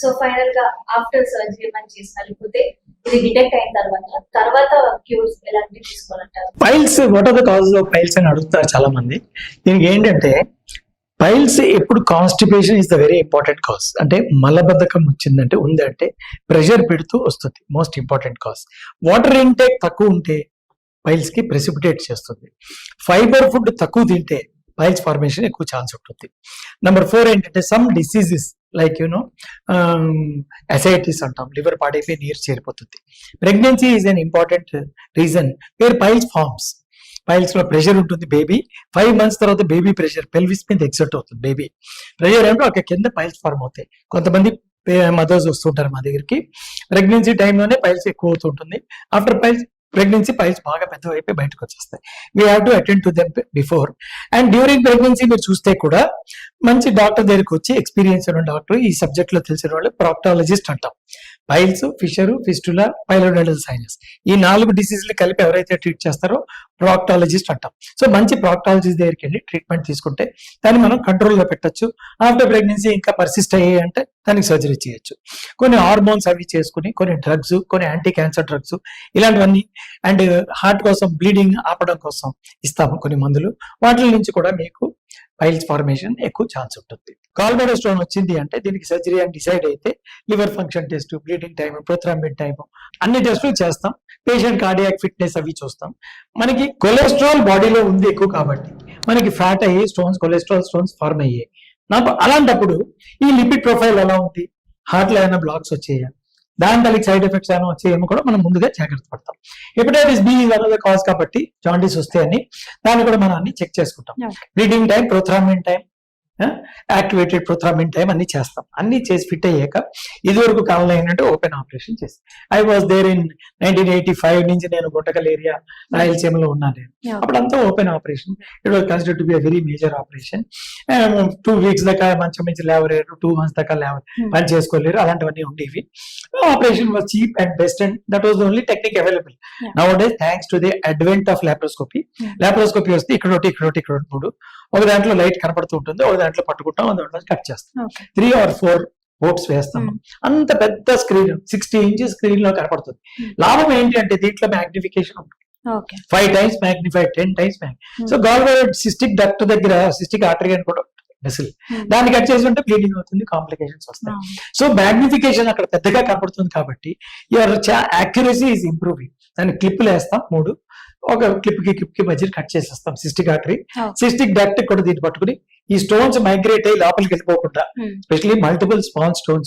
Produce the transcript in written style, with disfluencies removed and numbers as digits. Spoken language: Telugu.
సో ఫైనల్ గా ఆఫ్టర్ సర్జరీ మనం చేసిన లేకపోతే ఇది డిటెక్ట్ అయిన తర్వాత క్యూర్స్ ఎలాంటివి తీసుకోవాలంటారు? Piles, what are the causes of piles అని అడుగుతారు చాలా మంది. దీనికి ఏంటంటే పైల్స్ ఎప్పుడు constipation is the very important cause. అంటే మలబద్ధకం వచ్చిందంటే ఉందంటే ప్రెషర్ పెడుతూ వస్తుంది, most important cause. Water intake తక్కువ ఉంటే పైల్స్ కి ప్రెసిపిటేట్ చేస్తుంది. ఫైబర్ ఫుడ్ తక్కువ తింటే పైల్స్ ఫార్మేషన్ ఎక్కువ ఛాన్స్ ఉంటుంది. నెంబర్ 4 ఏంటంటే సమ్ డిసీజెస్ లైక్ అసైటిస్ అంటాం, లివర్ పాడైపోయి నీరు చేరిపోతుంది. Pregnancy is an important reason where piles forms. Piles లో ప్రెషర్ ఉంటుంది. బేబీ 5 months తర్వాత బేబీ ప్రెషర్ పెల్విస్ మీద ఎగ్జర్ట్ అవుతుంది. బేబీ ప్రెషర్ అంటే ఒక కింద పైల్స్ ఫార్మ్ అవుతాయి. కొంతమంది మదర్స్ వస్తుంటారు మా దగ్గరికి, ప్రెగ్నెన్సీ టైంలోనే పైల్స్ ఎక్కువ అవుతుంటుంది. ఆఫ్టర్ ప్రెగ్నెన్సీ పైల్స్ బాగా పెద్ద అయిపోయి బయటకు వచ్చేస్తాయి. We have to attend to them before and during pregnancy. మీరు చూస్తే కూడా మంచి డాక్టర్ దగ్గరికి వచ్చి ఎక్స్పీరియన్స్ ఉన్న డాక్టర్, ఈ సబ్జెక్ట్ లో తెలిసిన వాళ్ళు ప్రాక్టాలజిస్ట్ అంటాం. పైల్స్, ఫిషరు, ఫిస్టులా, పైలోనైడల్ సైనస్, ఈ 4 డిసీజులు కలిపి ఎవరైతే ట్రీట్ చేస్తారో ప్రాక్టాలజిస్ట్ అంటాం. సో మంచి ప్రాక్టాలజిస్ట్ దగ్గరికి వెళ్ళి ట్రీట్మెంట్ తీసుకుంటే దాన్ని మనం కంట్రోల్లో పెట్టచ్చు. ఆఫ్టర్ ప్రెగ్నెన్సీ ఇంకా పర్సిస్ట్ అయ్యాయి అంటే దానికి సర్జరీ చేయొచ్చు. కొన్ని హార్మోన్స్ అవి చేసుకుని, కొన్ని డ్రగ్స్, కొన్ని యాంటీ క్యాన్సర్ డ్రగ్స్ ఇలాంటివన్నీ, అండ్ హార్ట్ కోసం బ్లీడింగ్ ఆపడం కోసం ఇస్తాము కొన్ని మందులు. వాటి నుంచి కూడా మీకు పైల్స్ ఫార్మేషన్ ఎక్కువ ఛాన్స్ ఉంటుంది. గాల్బ్లాడర్ స్టోన్ వచ్చింది అంటే దీనికి సర్జరీ అని డిసైడ్ అయితే liver function test, bleeding time, prothrombin time అన్ని టెస్టులు చేస్తాం. పేషెంట్ కార్డియాక్ ఫిట్నెస్ అవి చూస్తాం. మనకి కొలెస్ట్రాల్ బాడీలో ఉంది ఎక్కువ కాబట్టి మనకి ఫ్యాట్ అయ్యి స్టోన్స్, కొలెస్ట్రాల్ స్టోన్స్ ఫార్మ్ అయ్యాయి. నాకు అలాంటప్పుడు ఈ లిపిడ్ ప్రొఫైల్ ఎలా ఉంది, హార్ట్ లో ఏమైనా బ్లాక్స్ వచ్చాయా, దాని తల్లి సైడ్ ఎఫెక్ట్స్ ఏమైనా వచ్చాయేమో కూడా మనం ముందుగా జాగ్రత్త పడతాం. హెపటైటిస్ బి అనేది కాజ్ కాబట్టి జాండీస్ వస్తే అని దాన్ని కూడా మనం అన్ని చెక్ చేసుకుంటాం. Bleeding time, prothrombin time, activated prothrombin time అన్ని చేస్తాం. అన్ని చేసి ఫిట్ అయ్యాక ఇదివరకు కాలంలో ఏంటంటే ఓపెన్ ఆపరేషన్ చేసి, ఐ వాజ్ దేర్ ఇన్ 1985 నుంచి నేను గుంటకల్ ఏరియా రాయలసీమలో ఉన్నాను. అప్పుడంతా open operation. It was considered to be a very major operation. 2 weeks దాకా మంచం నుంచి లేవలేరు, 2 months దాకా పని చేసుకోలేరు, అలాంటివన్నీ ఉండేవి. Operation was cheap and best and that was only technique available. Now days thanks to the advent of laparoscopy. Laparoscopy వస్తే ఇక్కడ 3 ఒక దాంట్లో లైట్ కనపడుతూ ఉంటుంది, ఒక దాంట్లో పట్టుకుంటాం, దాంట్లో కట్ చేస్తాం. 3 or 4 హోప్స్ వేస్తాము. అంత పెద్ద స్క్రీన్, 60 inches స్క్రీన్ లో కనపడుతుంది. లాభం ఏంటి అంటే దీంట్లో మ్యాగ్నిఫికేషన్ ఉంటుంది. 5 times magnified, 10 times magnified. So gallbladder cystic duct దగ్గర సిస్టిక్ ఆర్టరీ అని కూడా వెసల్, దాన్ని కట్ చేసి ఉంటే బ్లీడింగ్ అవుతుంది, కాంప్లికేషన్స్ వస్తాయి. సో మ్యాగ్నిఫికేషన్ అక్కడ పెద్దగా కనపడుతుంది కాబట్టి యువర్ యాక్యురసీ ఈజ్ ఇంప్రూవింగ్. దాన్ని క్లిప్లు వేస్తాం 3, ఒక క్లిప్ కి మధ్య కట్ చేసేస్తాం సిస్టిక్ ఆర్టరీ. సిస్టిక్ డక్ట్ కూడా దీన్ని పట్టుకుని ఈ స్టోన్స్ మైగ్రేట్ అయ్యి లోపలికి వెళ్ళిపోకుండా, ఎస్పెషల్లీ మల్టిపుల్ స్మాల్ స్టోన్స్